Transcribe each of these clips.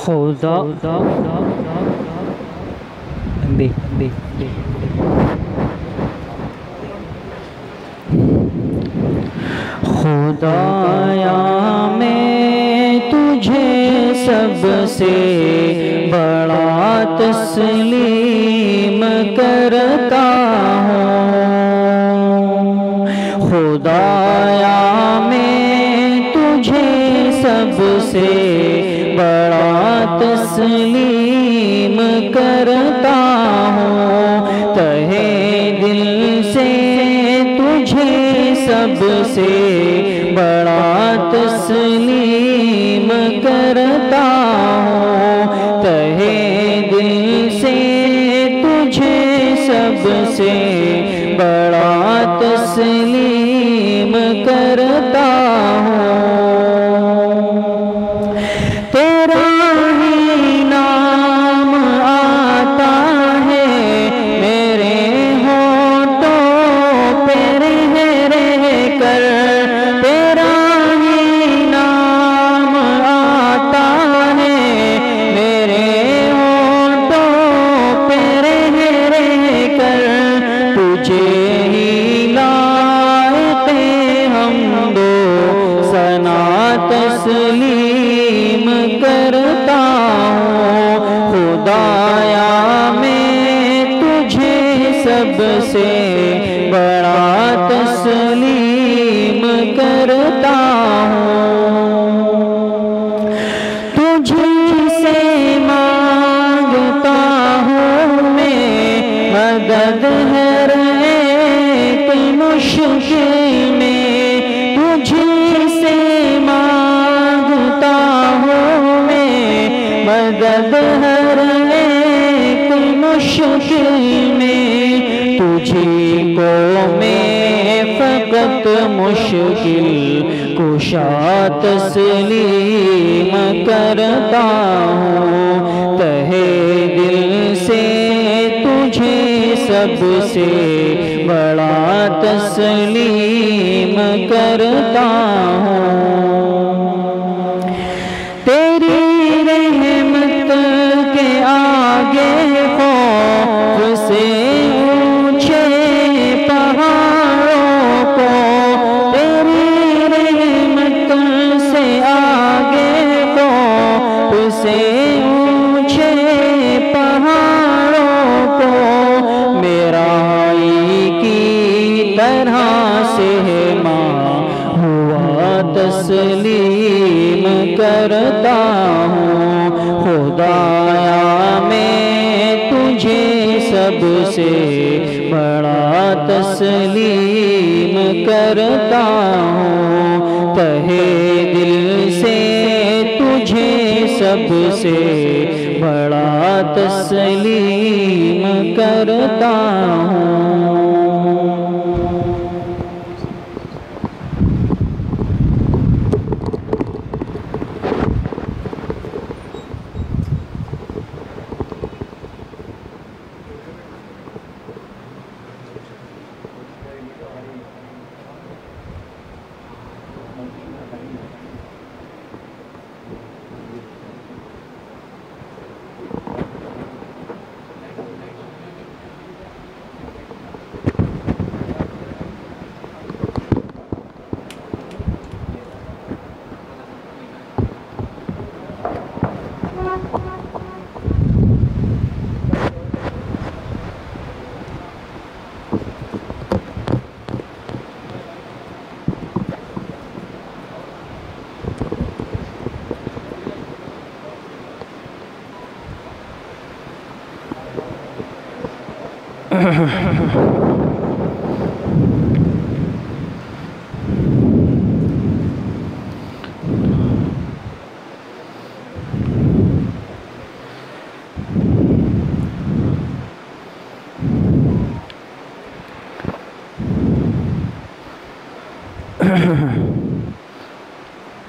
خدا خدایا میں تجھے سب سے بڑا تسلیم کرتا ہوں، خدایا میں تجھے سب سے بڑا تسلیم کرتا ہوں، تہے دل سے تجھے سب سے بڑا تسلیم کرتا ہوں، تہے دل سے تجھے سب سے بڑا تسلیم کرتا ہوں، تیرا ہی نام آتا ہے میرے ہونٹوں پہ رہ رہ کر، تیرا ہی نام آتا ہے میرے ہونٹوں پہ رہ رہ کر، تجھے ہی لائق حمد و ثنا تسلیم کرتا ہوں، خدایا میں تجھے سب سے بڑا تسلیم کرتا ہوں، تجھے سے مانگتا ہوں میں مدد ہر ایک مشکل میں، تجھے سے مانگتا ہوں میں مدد ہر ایک مشکل میں، تجھی کو میں فقط مشکل کشا تسلیم کرتا ہوں، تہے دل سے تجھے سب سے بڑا تسلیم کرتا ہوں، تیری رحمت کے آگے خوف سے اونچے پہاڑوں کو، تیری رحمت سے آگے خوف سے اونچے پہاڑوں کو، میرا ہی کی طرح سے ماں ہوا تسلیم کرتا ہوں، خدایا میں تجھے سب سے بڑا تسلیم کرتا ہوں، تہے دل سے تجھے سب سے بڑا تسلیم کرتا ہوں۔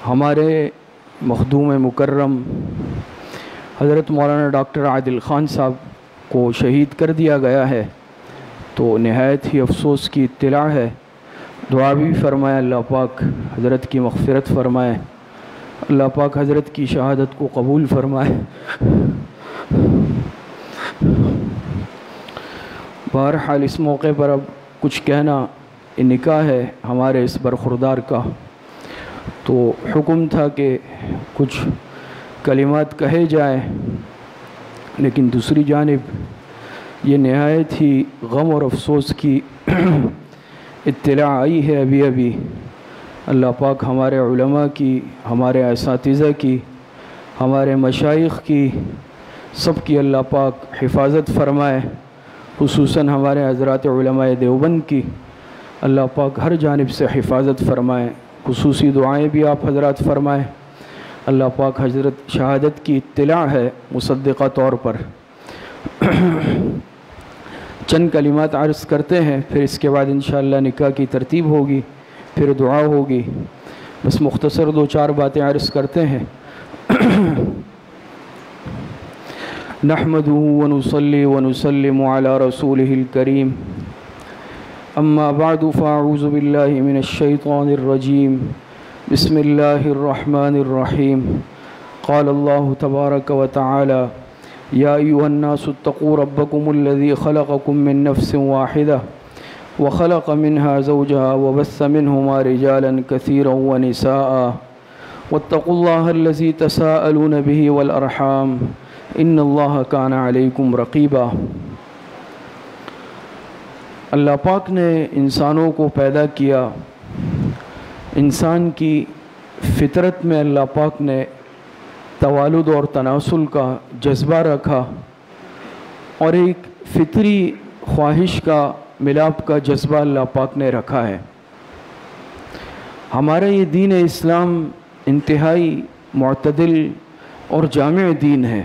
ہمارے مخدوم مکرم حضرت مولانا ڈاکٹر عادل خان صاحب کو شہید کر دیا گیا ہے، تو نہایت ہی افسوس کی اطلاع ہے۔ دعا بھی فرمائے اللہ پاک حضرت کی مغفرت فرمائے، اللہ پاک حضرت کی شہادت کو قبول فرمائے۔ بہرحال اس موقع پر اب کچھ کہنا، نکاح ہے ہمارے اس برخوردار کا، تو حکم تھا کہ کچھ کلمات کہے جائیں، لیکن دوسری جانب یہ نہایت ہی غم اور افسوس کی اطلاع آئی ہے ابھی اللہ پاک ہمارے علماء کی، ہمارے اساتذہ کی، ہمارے مشائخ کی، سب کی اللہ پاک حفاظت فرمائے، خصوصاً ہمارے حضرات علماء دیوبند کی اللہ پاک ہر جانب سے حفاظت فرمائے، خصوصی دعائیں بھی آپ حضرات فرمائیں۔ اللہ پاک حضرت شہادت کی اطلاع ہے مصدقہ طور پر۔ چند کلمات عرض کرتے ہیں، پھر اس کے بعد انشاءاللہ نکاح کی ترتیب ہوگی، پھر دعا ہوگی۔ بس مختصر 2-4 باتیں عرض کرتے ہیں۔ نحمده ونصلي ونسلم على رسوله الكريم، اما بعد فاعوذ بالله من الشيطان الرجيم، بسم الله الرحمن الرحيم۔ قال الله تبارك وتعالى: يا أيها الناس اتقوا ربكم الذي خلقكم من نفس واحدة وخلق منها زوجها وبث منهما رجالا كثيرا ونساء واتقوا الله الذي تساءلون به والأرحام ان اللہ کان علیکم رقیبا۔ اللہ پاک نے انسانوں کو پیدا کیا، انسان کی فطرت میں اللہ پاک نے توالد اور تناسل کا جذبہ رکھا، اور ایک فطری خواہش کا ملاپ کا جذبہ اللہ پاک نے رکھا ہے۔ ہمارا یہ دین اسلام انتہائی معتدل اور جامع دین ہے۔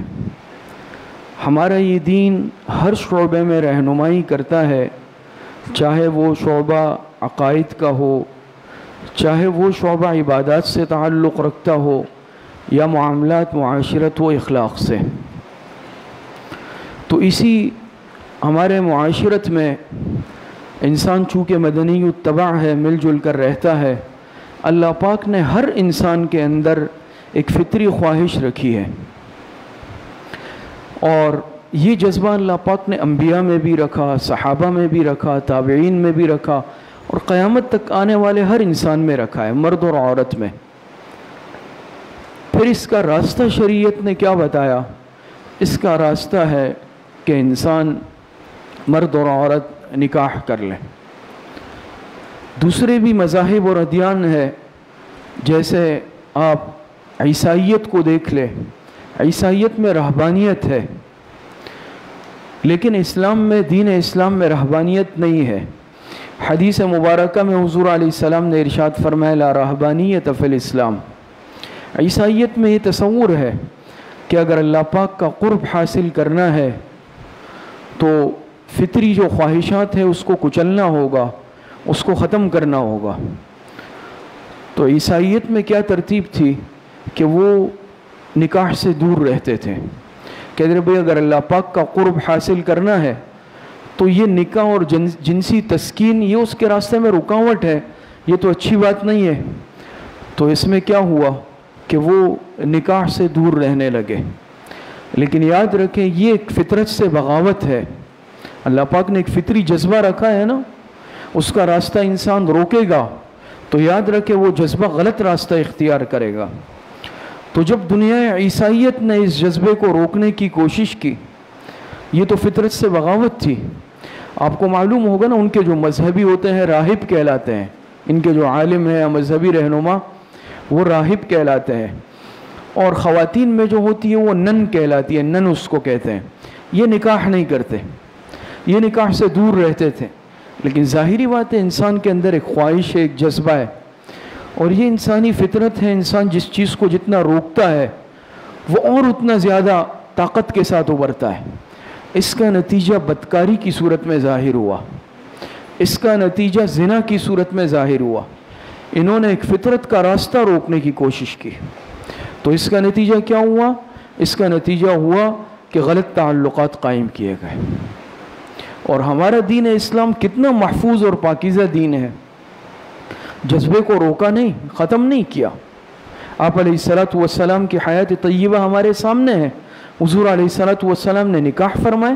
ہمارا یہ دین ہر شعبے میں رہنمائی کرتا ہے، چاہے وہ شعبہ عقائد کا ہو، چاہے وہ شعبہ عبادات سے تعلق رکھتا ہو، یا معاملات معاشرت و اخلاق سے۔ تو اسی ہمارے معاشرت میں انسان چونکہ مدنی الطبع ہے، مل جل کر رہتا ہے، اللہ پاک نے ہر انسان کے اندر ایک فطری خواہش رکھی ہے، اور یہ جذبہ اللہ پاک نے انبیاء میں بھی رکھا، صحابہ میں بھی رکھا، تابعین میں بھی رکھا، اور قیامت تک آنے والے ہر انسان میں رکھا ہے، مرد اور عورت میں۔ پھر اس کا راستہ شریعت نے کیا بتایا؟ اس کا راستہ ہے کہ انسان مرد اور عورت نکاح کر لیں۔ دوسرے بھی مذاہب اور ادیان ہے، جیسے آپ عیسائیت کو دیکھ لیں، عیسائیت میں رہبانیت ہے، لیکن اسلام میں، دین اسلام میں رہبانیت نہیں ہے۔ حدیث مبارکہ میں حضور علیہ السلام نے ارشاد فرمایا: لا رہبانیت فی الاسلام۔ عیسائیت میں یہ تصور ہے کہ اگر اللہ پاک کا قرب حاصل کرنا ہے تو فطری جو خواہشات ہیں اس کو کچلنا ہوگا، اس کو ختم کرنا ہوگا۔ تو عیسائیت میں کیا ترتیب تھی کہ وہ نکاح سے دور رہتے تھے، کہتے بھئی اگر اللہ پاک کا قرب حاصل کرنا ہے تو یہ نکاح اور جنسی تسکین یہ اس کے راستے میں رکاوٹ ہے، یہ تو اچھی بات نہیں ہے۔ تو اس میں کیا ہوا کہ وہ نکاح سے دور رہنے لگے۔ لیکن یاد رکھیں یہ ایک فطرت سے بغاوت ہے۔ اللہ پاک نے ایک فطری جذبہ رکھا ہے نا، اس کا راستہ انسان روکے گا تو یاد رکھے وہ جذبہ غلط راستہ اختیار کرے گا۔ تو جب دنیا عیسائیت نے اس جذبے کو روکنے کی کوشش کی، یہ تو فطرت سے بغاوت تھی۔ آپ کو معلوم ہوگا نا، ان کے جو مذہبی ہوتے ہیں راہب کہلاتے ہیں، ان کے جو عالم ہیں یا مذہبی رہنما وہ راہب کہلاتے ہیں، اور خواتین میں جو ہوتی ہے وہ نن کہلاتی ہے، نن اس کو کہتے ہیں۔ یہ نکاح نہیں کرتے، یہ نکاح سے دور رہتے تھے، لیکن ظاہری بات ہے انسان کے اندر ایک خواہش ہے، ایک جذبہ ہے، اور یہ انسانی فطرت ہے۔ انسان جس چیز کو جتنا روکتا ہے وہ اور اتنا زیادہ طاقت کے ساتھ ابھرتا ہے۔ اس کا نتیجہ بدکاری کی صورت میں ظاہر ہوا، اس کا نتیجہ زنا کی صورت میں ظاہر ہوا۔ انہوں نے ایک فطرت کا راستہ روکنے کی کوشش کی، تو اس کا نتیجہ کیا ہوا؟ اس کا نتیجہ ہوا کہ غلط تعلقات قائم کیے گئے۔ اور ہمارا دین اسلام کتنا محفوظ اور پاکیزہ دین ہے، جذبے کو روکا نہیں، ختم نہیں کیا۔ آپ علیہ السلام کی حیات طیبہ ہمارے سامنے ہے. حضور علیہ السلام نے نکاح فرمائے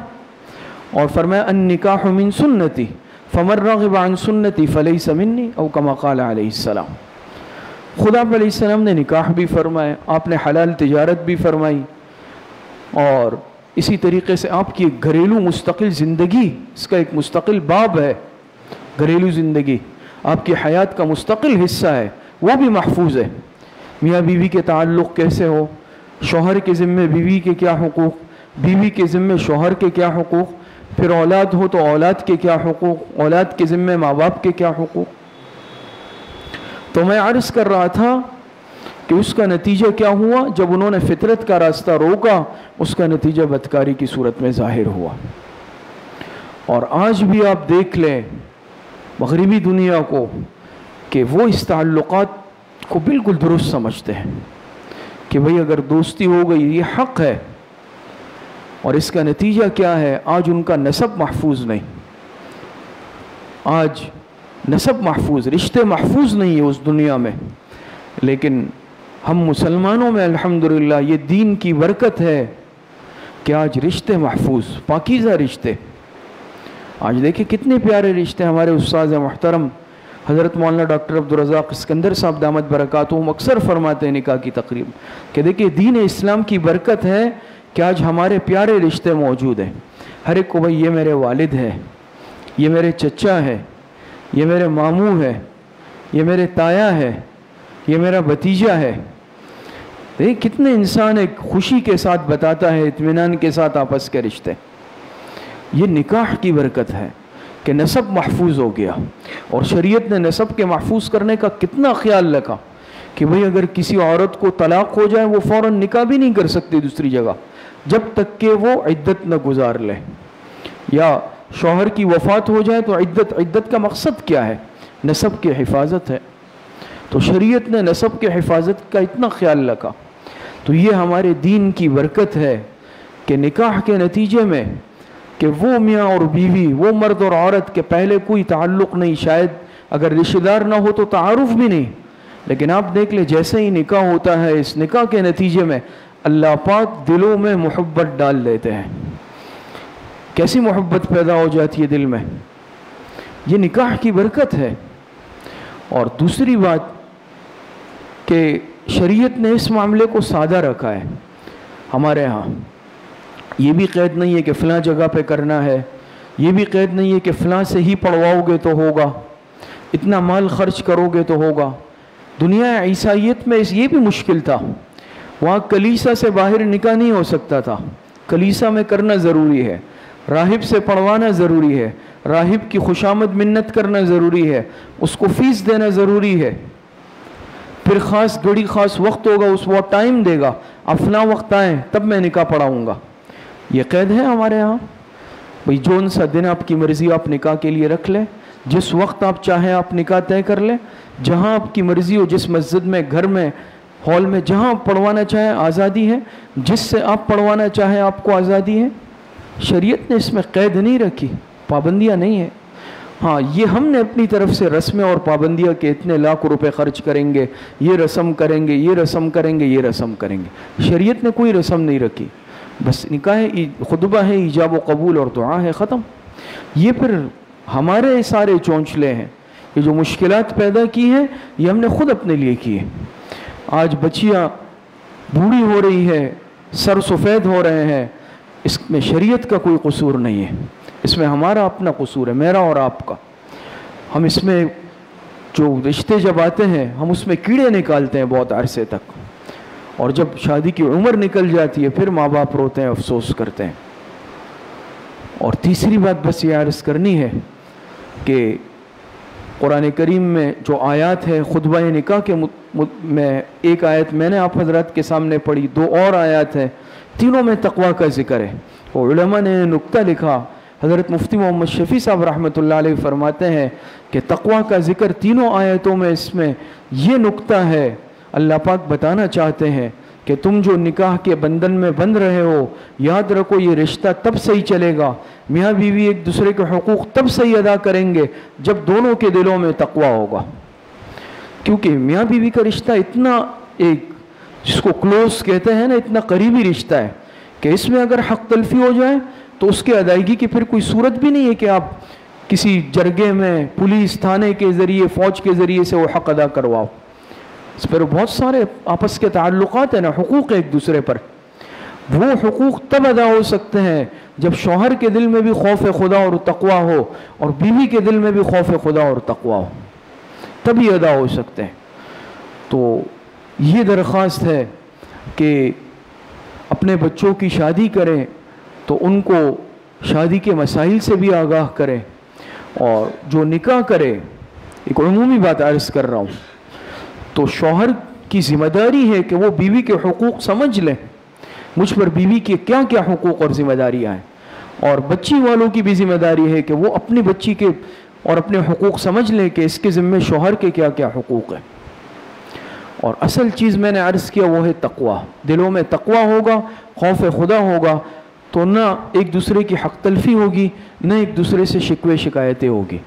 اور فرمایا النکاح من سنتی فمن رغب عن سنتی فلیس منی او کما قال علیہ السلام. خدا علیہ السلام نے نکاح بھی فرمائے, آپ نے حلال تجارت بھی فرمائی, اور اسی طریقے سے آپ کی ایک گھریلو مستقل زندگی, اس کا ایک مستقل باب ہے. گھریلو زندگی آپ کی حیات کا مستقل حصہ ہے, وہ بھی محفوظ ہے. میاں بیوی کے تعلق کیسے ہو, شوہر کے ذمے بیوی کے کیا حقوق, بیوی کے ذمے شوہر کے کیا حقوق, پھر اولاد ہو تو اولاد کے کیا حقوق, اولاد کے ذمے ماں باپ کے کیا حقوق. تو میں عرض کر رہا تھا کہ اس کا نتیجہ کیا ہوا جب انہوں نے فطرت کا راستہ روکا, اس کا نتیجہ بدکاری کی صورت میں ظاہر ہوا. اور آج بھی آپ دیکھ لیں مغربی دنیا کو کہ وہ اس تعلقات کو بالکل درست سمجھتے ہیں کہ بھئی اگر دوستی ہو گئی یہ حق ہے, اور اس کا نتیجہ کیا ہے, آج ان کا نسب محفوظ نہیں, آج نسب محفوظ, رشتے محفوظ نہیں ہے اس دنیا میں. لیکن ہم مسلمانوں میں الحمدللہ یہ دین کی برکت ہے کہ آج رشتے محفوظ, پاکیزہ رشتے. آج دیکھیں کتنے پیارے رشتے. ہمارے استاذ محترم حضرت مولانا ڈاکٹر عبدالرزاق اسکندر صاحب دامت برکاتہم اکثر فرماتے ہیں نکاح کی تقریب کہ دیکھیں دین اسلام کی برکت ہے کہ آج ہمارے پیارے رشتے موجود ہیں. ہر ایک کو بھائی یہ میرے والد ہے, یہ میرے چچا ہے, یہ میرے ماموں ہے, یہ میرے تایا ہے, یہ میرا بھتیجا ہے. دیکھ کتنے انسان ایک خوشی کے ساتھ بتاتا ہے, اطمینان کے ساتھ آپس کے رشتے. یہ نکاح کی برکت ہے کہ نسب محفوظ ہو گیا. اور شریعت نے نسب کے محفوظ کرنے کا کتنا خیال رکھا کہ بھئی اگر کسی عورت کو طلاق ہو جائے وہ فوراً نکاح بھی نہیں کر سکتی دوسری جگہ جب تک کہ وہ عدت نہ گزار لے, یا شوہر کی وفات ہو جائے تو عدت کا مقصد کیا ہے؟ نسب کی حفاظت ہے. تو شریعت نے نسب کے حفاظت کا اتنا خیال رکھا. تو یہ ہمارے دین کی برکت ہے کہ نکاح کے نتیجے میں کہ وہ میاں اور بیوی, وہ مرد اور عورت کے پہلے کوئی تعلق نہیں, شاید اگر رشتہ دار نہ ہو تو تعارف بھی نہیں, لیکن آپ دیکھ لیں جیسے ہی نکاح ہوتا ہے اس نکاح کے نتیجے میں اللہ پاک دلوں میں محبت ڈال دیتے ہیں. کیسی محبت پیدا ہو جاتی ہے دل میں, یہ نکاح کی برکت ہے. اور دوسری بات کہ شریعت نے اس معاملے کو سادہ رکھا ہے. ہمارے ہاں یہ بھی قید نہیں ہے کہ فلاں جگہ پہ کرنا ہے, یہ بھی قید نہیں ہے کہ فلاں سے ہی پڑھواؤ گے تو ہوگا, اتنا مال خرچ کرو گے تو ہوگا. دنیا عیسائیت میں یہ بھی مشکل تھا, وہاں کلیسا سے باہر نکاح نہیں ہو سکتا تھا, کلیسا میں کرنا ضروری ہے, راہب سے پڑھوانا ضروری ہے, راہب کی خوشامد منت کرنا ضروری ہے, اس کو فیس دینا ضروری ہے, پھر خاص گھڑی خاص وقت ہوگا اس وہ ٹائم دے گا, اب فلاں وقت آئیں تب میں نکاح پڑھاؤں گا. یہ قید ہے ہمارے ہاں. بھئی جون سا دن آپ کی مرضی آپ نکاح کے لیے رکھ لیں, جس وقت آپ چاہیں آپ نکاح طے کر لیں, جہاں آپ کی مرضی ہو, جس مسجد میں, گھر میں, ہال میں, جہاں آپ پڑھوانا چاہیں آزادی ہے, جس سے آپ پڑھوانا چاہیں آپ کو آزادی ہے. شریعت نے اس میں قید نہیں رکھی, پابندیاں نہیں ہیں. ہاں یہ ہم نے اپنی طرف سے رسمیں اور پابندیاں کہ اتنے لاکھ روپے خرچ کریں گے, یہ رسم کریں گے, یہ رسم کریں گے, یہ رسم کریں گے. شریعت نے کوئی رسم نہیں رکھی, بس نکاح خطبہ ہے, ایجاب و قبول اور دعا ہے, ختم. یہ پھر ہمارے سارے چونچلے ہیں, یہ جو مشکلات پیدا کی ہیں یہ ہم نے خود اپنے لیے کی ہے. آج بچیاں بوڑھی ہو رہی ہے, سر سفید ہو رہے ہیں, اس میں شریعت کا کوئی قصور نہیں ہے, اس میں ہمارا اپنا قصور ہے, میرا اور آپ کا. ہم اس میں جو رشتے جب آتے ہیں ہم اس میں کیڑے نکالتے ہیں بہت عرصے تک, اور جب شادی کی عمر نکل جاتی ہے پھر ماں باپ روتے ہیں, افسوس کرتے ہیں. اور تیسری بات بس یہ عرض کرنی ہے کہ قرآن کریم میں جو آیات ہے خطبہ نکاح کے میں ایک آیت میں نے آپ حضرات کے سامنے پڑھی, 2 اور آیات ہیں, تینوں میں تقویٰ کا ذکر ہے. اور علماء نے نکتہ لکھا, حضرت مفتی محمد شفیع صاحب رحمۃ اللہ علیہ فرماتے ہیں کہ تقویٰ کا ذکر تینوں آیتوں میں, اس میں یہ نکتہ ہے, اللہ پاک بتانا چاہتے ہیں کہ تم جو نکاح کے بندھن میں بندھ رہے ہو, یاد رکھو یہ رشتہ تب صحیح چلے گا, میاں بیوی ایک دوسرے کے حقوق تب صحیح ادا کریں گے جب دونوں کے دلوں میں تقویٰ ہوگا. کیونکہ میاں بیوی کا رشتہ اتنا ایک جس کو کلوز کہتے ہیں نا، اتنا قریبی رشتہ ہے کہ اس میں اگر حق تلفی ہو جائے تو اس کے ادائیگی کی پھر کوئی صورت بھی نہیں ہے کہ آپ کسی جرگے میں پولیس تھانے کے ذریعے فوج کے ذریعے سے وہ حق ادا کرواؤ. اس پر بہت سارے آپس کے تعلقات ہیں نا، حقوق ایک دوسرے پر. وہ حقوق تب ادا ہو سکتے ہیں جب شوہر کے دل میں بھی خوف خدا اور تقوی ہو اور بیوی کے دل میں بھی خوف خدا اور تقوی ہو، تبھی ادا ہو سکتے ہیں. تو یہ درخواست ہے کہ اپنے بچوں کی شادی کریں تو ان کو شادی کے مسائل سے بھی آگاہ کریں، اور جو نکاح کرے، ایک عمومی بات عرض کر رہا ہوں، تو شوہر کی ذمہ داری ہے کہ وہ بیوی کے حقوق سمجھ لیں، مجھ پر بیوی کے کیا کیا حقوق اور ذمہ داریاں ہیں، اور بچی والوں کی بھی ذمہ داری ہے کہ وہ اپنی بچی کے اور اپنے حقوق سمجھ لیں کہ اس کے ذمہ شوہر کے کیا کیا حقوق ہیں. اور اصل چیز میں نے عرض کیا وہ ہے تقوی. دلوں میں تقوی ہوگا، خوف خدا ہوگا، تو نہ ایک دوسرے کی حق تلفی ہوگی، نہ ایک دوسرے سے شکوے شکایتیں ہوگی.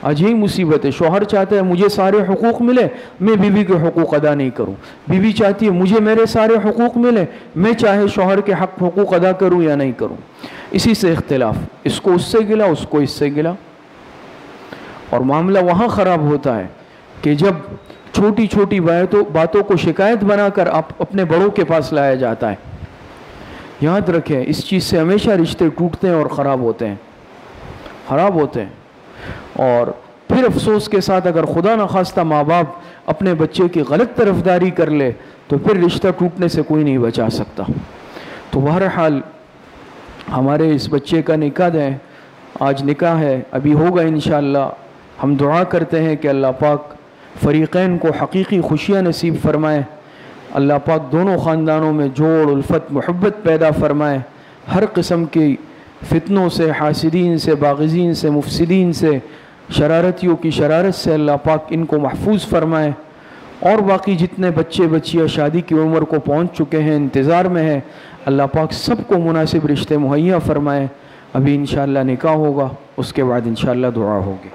آج یہی مصیبت ہے، شوہر چاہتا ہے مجھے سارے حقوق ملے، میں بیوی کے حقوق ادا نہیں کروں. بیوی چاہتی ہے مجھے میرے سارے حقوق ملے، میں چاہے شوہر کے حقوق ادا کروں یا نہیں کروں. اسی سے اختلاف، اس کو اس سے گلا، اس کو اس سے گلا. اور معاملہ وہاں خراب ہوتا ہے کہ جب چھوٹی چھوٹی باتوں کو شکایت بنا کر اپنے بڑوں کے پاس لایا جاتا ہے. یاد رکھیں، اس چیز سے ہمیشہ رشتے ٹوٹتے ہیں اور خراب ہوتے ہیں. اور پھر افسوس کے ساتھ اگر خدا نخواستہ ماں باپ اپنے بچے کی غلط طرفداری کر لے تو پھر رشتہ ٹوٹنے سے کوئی نہیں بچا سکتا. تو بہرحال ہمارے اس بچے کا نکاح ہے، آج نکاح ہے، ابھی ہوگا انشاءاللہ. ہم دعا کرتے ہیں کہ اللہ پاک فریقین کو حقیقی خوشیاں نصیب فرمائے. اللہ پاک دونوں خاندانوں میں جوڑ، الفت، محبت پیدا فرمائے. ہر قسم کی فتنوں سے، حاسدین سے، باغزین سے، مفسدین سے، شرارتیوں کی شرارت سے اللہ پاک ان کو محفوظ فرمائے. اور باقی جتنے بچے بچیاں شادی کی عمر کو پہنچ چکے ہیں، انتظار میں ہیں، اللہ پاک سب کو مناسب رشتے مہیا فرمائے. ابھی انشاءاللہ نکاح ہوگا، اس کے بعد انشاءاللہ دعا ہوگی.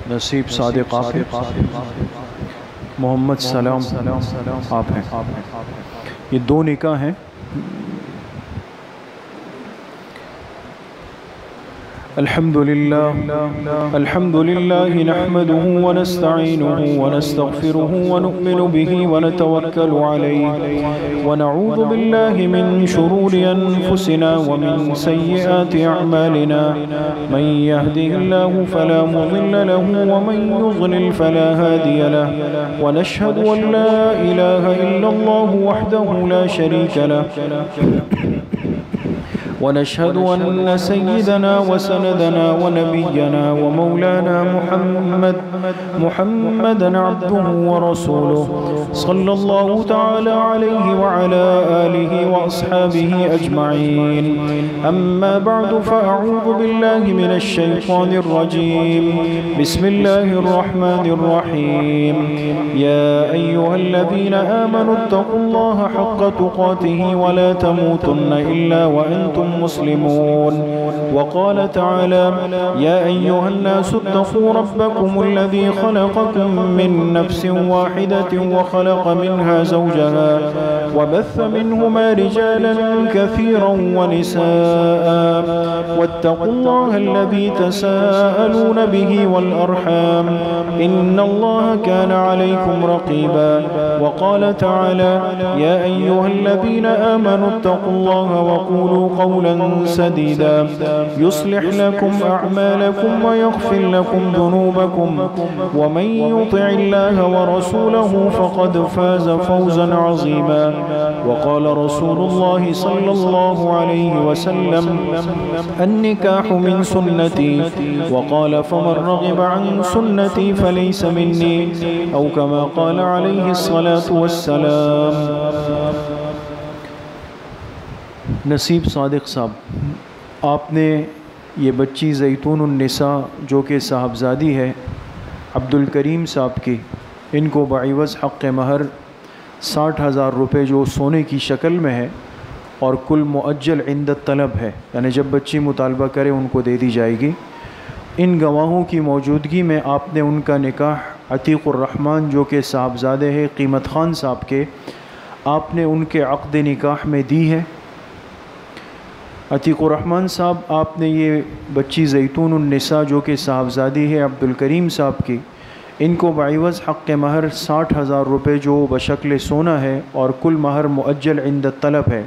نصیب صادق محمد سلام آپ ہیں. یہ دو نکاح ہیں. الحمد لله نحمده ونستعينه ونستغفره ونؤمن به ونتوكل عليه ونعوذ بالله من شرور أنفسنا ومن سيئات أعمالنا من يهده الله فلا مضل له ومن يضلل فلا هادي له ونشهد أن لا إله إلا الله وحده لا شريك له ونشهد أن سيدنا وسندنا ونبينا ومولانا محمدا عبده ورسوله صلى الله تعالى عليه وعلى آله وأصحابه أجمعين. أما بعد فأعوذ بالله من الشيطان الرجيم. بسم الله الرحمن الرحيم. يا أيها الذين آمنوا اتقوا الله حق تقاته ولا تموتن إلا وأنتم وهم مسلمون. وقال تعالى: يا أيها الناس اتقوا ربكم الذي خلقكم من نفس واحدة وخلق منها زوجها وبث منهما رجالا كثيرا ونساء واتقوا الله الذي تساءلون به والأرحام إن الله كان عليكم رقيبا. وقال تعالى: يا أيها الذين آمنوا اتقوا الله وقولوا قولا سديدا يصلح لكم أعمالكم ويغفر لكم ذنوبكم ومن يطع الله ورسوله فقد فاز فوزا عظيما. وقال رسول الله صلى الله عليه وسلم: النكاح من سنتي. وقال: فمن رغب عن سنتي فليس مني، أو كما قال عليه الصلاة والسلام. نصیب صادق صاحب، آپ نے یہ بچی زیتون النساء جو کہ صاحبزادی ہے عبد الکریم صاحب کی، ان کو بعوض حق مہر 60,000 روپے جو سونے کی شکل میں ہے اور کل مؤجل عند طلب ہے، یعنی جب بچی مطالبہ کرے ان کو دے دی جائے گی. ان گواہوں کی موجودگی میں آپ نے ان کا نکاح عتیق الرحمن جو کہ صاحبزادے ہیں قیمت خان صاحب کے، آپ نے ان کے عقد نکاح میں دی ہے. عتیق الرحمن صاحب، آپ نے یہ بچی زیتون النساء جو کہ صاحبزادی ہے عبد الکریم صاحب کی، ان کو بعوض حق مہر 60,000 روپے جو بشکل سونا ہے اور کل مہر مؤجل عند طلب ہے،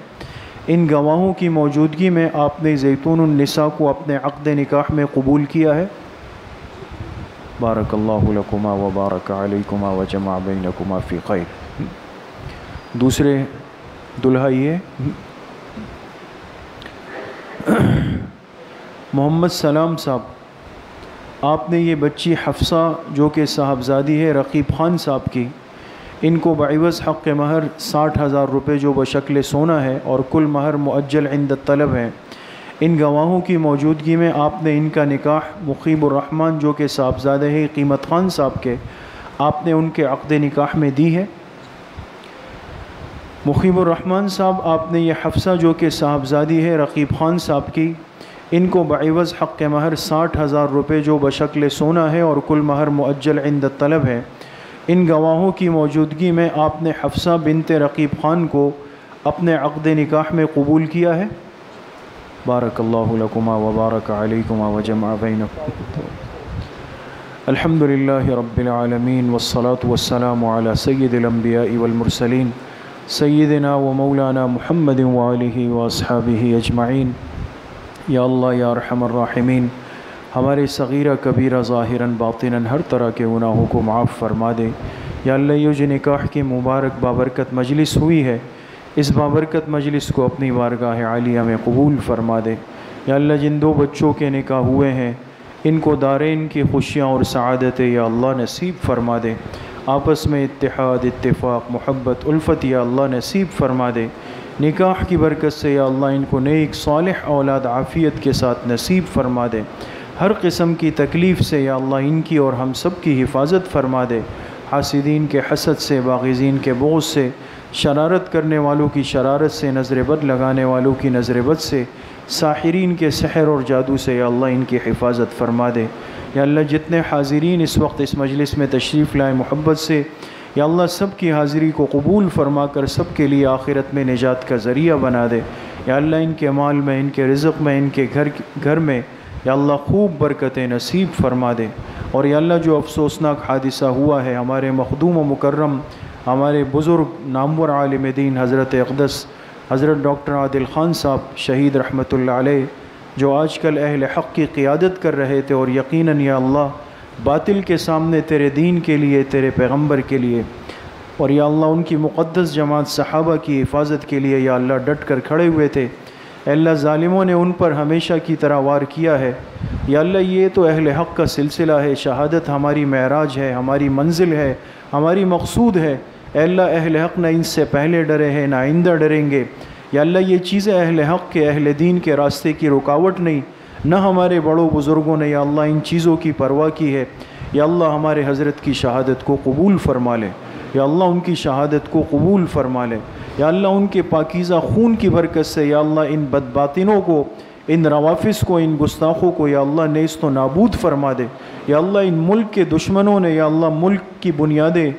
ان گواہوں کی موجودگی میں آپ نے زیتون النساء کو اپنے عقد نکاح میں قبول کیا ہے. بارک اللہ لکما و بارک علیکما و جمع بینکما فی خیر. دوسرے دلہا یہ محمد سلام صاحب، آپ نے یہ بچی حفصہ جو کہ صاحبزادی ہے رقیب خان صاحب کی، ان کو بعوض حق مہر 60,000 روپے جو بشکل سونا ہے اور کل مہر مؤجل عند طلب ہے، ان گواہوں کی موجودگی میں آپ نے ان کا نکاح مقیب الرحمن جو کہ صاحبزادے ہیں قیمت خان صاحب کے، آپ نے ان کے عقد نکاح میں دی ہے. مقیب الرحمن صاحب، آپ نے یہ حفصہ جو کہ صاحبزادی ہے رقیب خان صاحب کی، ان کو بعوض حق مہر 60,000 روپے جو بشکل سونا ہے اور کل مہر مؤجل عند طلب ہے، ان گواہوں کی موجودگی میں آپ نے حفصہ بنت رقیب خان کو اپنے عقد نکاح میں قبول کیا ہے. بارک اللہ لکما و بارک علیکما و جمع بینکما. الحمدللہ رب العالمین والصلاة والسلام علی سید الانبیاء والمرسلین سیدنا و مولانا محمد وآلہ واصحابہ اجمعین. یا اللہ یا ارحم الراحمین، ہمارے صغیرہ کبیرہ ظاہراً باطناً ہر طرح کے گناہوں کو معاف فرما دے. یا اللہ، یہ جو نکاح کی مبارک بابرکت مجلس ہوئی ہے، اس بابرکت مجلس کو اپنی بارگاہ عالیہ میں قبول فرما دے. یا اللہ، جن دو بچوں کے نکاح ہوئے ہیں ان کو دارین کی خوشیاں اور سعادتیں یا اللہ نصیب فرما دے. آپس میں اتحاد، اتفاق، محبت، الفت یا اللہ نصیب فرما دے. نکاح کی برکت سے یا اللہ ان کو نیک صالح اولاد عافیت کے ساتھ نصیب فرما دے. ہر قسم کی تکلیف سے یا اللہ ان کی اور ہم سب کی حفاظت فرما دے. حاسدین کے حسد سے، باغزین کے بغض سے، شرارت کرنے والوں کی شرارت سے، نظر بد لگانے والوں کی نظر بد سے، ساحرین کے سحر اور جادو سے یا اللہ ان کی حفاظت فرما دے. یا اللہ، جتنے حاضرین اس وقت اس مجلس میں تشریف لائے محبت سے، یا اللہ سب کی حاضری کو قبول فرما کر سب کے لیے آخرت میں نجات کا ذریعہ بنا دے. یا اللہ ان کے مال میں، ان کے رزق میں، ان کے گھر میں یا اللہ خوب برکتیں نصیب فرما دے. اور یا اللہ جو افسوسناک حادثہ ہوا ہے، ہمارے مخدوم و مکرم، ہمارے بزرگ نامور عالم دین حضرت اقدس حضرت ڈاکٹر عادل خان صاحب شہید رحمۃ اللہ علیہ، جو آج کل اہل حق کی قیادت کر رہے تھے، اور یقیناً یا اللہ باطل کے سامنے تیرے دین کے لیے، تیرے پیغمبر کے لیے، اور یا اللہ ان کی مقدس جماعت صحابہ کی حفاظت کے لیے یا اللہ ڈٹ کر کھڑے ہوئے تھے. اے اللہ، ظالموں نے ان پر ہمیشہ کی طرح وار کیا ہے. یا اللہ یہ تو اہل حق کا سلسلہ ہے، شہادت ہماری معراج ہے، ہماری منزل ہے، ہماری مقصود ہے. اے اللہ اہل حق نہ ان سے پہلے ڈرے ہیں، نہ آئندہ ڈریں گے. یا اللہ یہ چیزیں اہل حق کے، اہل دین کے راستے کی رکاوٹ نہیں، نہ ہمارے بڑوں بزرگوں نے یا اللہ ان چیزوں کی پرواہ کی ہے. یا اللہ ہمارے حضرت کی شہادت کو قبول فرما لے. یا اللہ ان کی شہادت کو قبول فرما لے. یا اللہ ان کے پاکیزہ خون کی برکت سے یا اللہ ان بدباطنوں کو، ان روافظ کو، ان گستاخوں کو یا اللہ نیست و نابود فرما دے۔ یا اللہ ان ملک کے دشمنوں نے یا اللہ ملک کی بنیادیں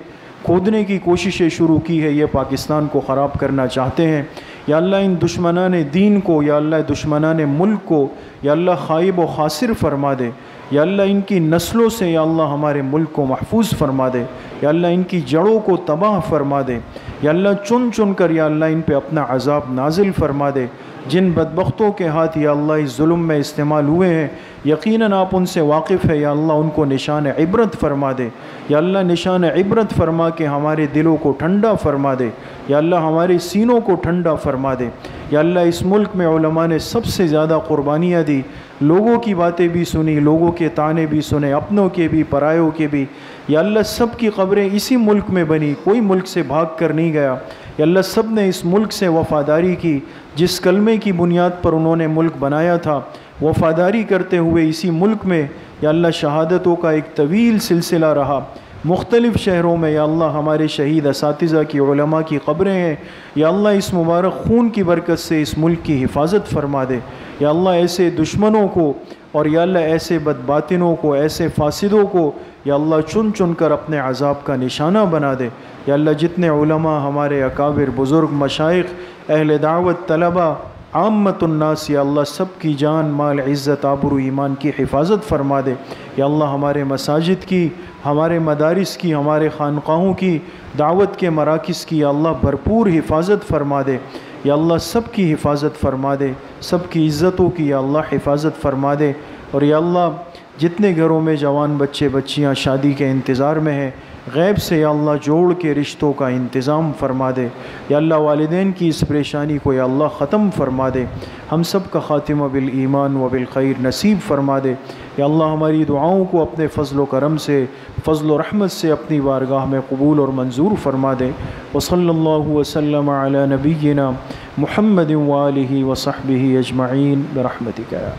کھودنے کی کوششیں شروع کی ہے، یہ پاکستان کو خراب کرنا چاہتے ہیں۔ یا اللہ ان دشمنان دین کو، یا اللہ دشمنان ملک کو یا اللہ خائب و خاسر فرما دے۔ یا اللہ ان کی نسلوں سے یا اللہ ہمارے ملک کو محفوظ فرما دے۔ یا اللہ ان کی جڑوں کو تباہ فرما دے۔ یا اللہ چن چن کر یا اللہ ان پہ اپنا عذاب نازل فرما دے۔ جن بدبختوں کے ہاتھ یا اللہ اس ظلم میں استعمال ہوئے ہیں، یقیناً آپ ان سے واقف ہے، یا اللہ ان کو نشان عبرت فرما دے۔ یا اللہ نشان عبرت فرما کے ہمارے دلوں کو ٹھنڈا فرما دے۔ یا اللہ ہمارے سینوں کو ٹھنڈا فرما دے۔ یا اللہ اس ملک میں علماء نے سب سے زیادہ قربانیاں دی، لوگوں کی باتیں بھی سنی، لوگوں کے طعنے بھی سنے، اپنوں کے بھی پرایوں کے بھی۔ یا اللہ سب کی قبریں اسی ملک میں بنی، کوئی ملک سے بھاگ کر نہیں گیا۔ یا اللہ سب نے اس ملک سے وفاداری کی، جس کلمے کی بنیاد پر انہوں نے ملک بنایا تھا، وفاداری کرتے ہوئے اسی ملک میں یا اللہ شہادتوں کا ایک طویل سلسلہ رہا۔ مختلف شہروں میں یا اللہ ہمارے شہید اساتذہ کی، علماء کی قبریں ہیں۔ یا اللہ اس مبارک خون کی برکت سے اس ملک کی حفاظت فرما دے۔ یا اللہ ایسے دشمنوں کو اور یا اللہ ایسے بدباطنوں کو، ایسے فاسدوں کو یا اللہ چن چن کر اپنے عذاب کا نشانہ بنا دے۔ یا اللہ جتنے علماء، ہمارے اکابر، بزرگ، مشائخ، اہل دعوت، طلباء، عامت الناس یا اللہ سب کی جان، مال، عزت، آبرو، ایمان کی حفاظت فرما دے۔ یا اللہ ہمارے مساجد کی، ہمارے مدارس کی، ہمارے خانقاہوں کی، دعوت کے مراکز کی یا اللہ بھرپور حفاظت فرما دے۔ یا اللہ سب کی حفاظت فرما دے، سب کی عزتوں کی یا اللہ حفاظت فرما دے۔ اور یا اللہ جتنے گھروں میں جوان بچے بچیاں شادی کے انتظار میں ہیں، غیب سے یا اللہ جوڑ کے رشتوں کا انتظام فرما دے۔ یا اللہ والدین کی اس پریشانی کو یا اللہ ختم فرما دے۔ ہم سب کا خاتمہ بالایمان و بالخیر نصیب فرما دے۔ یا اللہ ہماری دعاؤں کو اپنے فضل و کرم سے، فضل و رحمت سے اپنی بارگاہ میں قبول اور منظور فرما دے۔ وصلی اللہ وسلم علی نبینا محمد وآلہ وصحبہ اجمعین برحمتک یا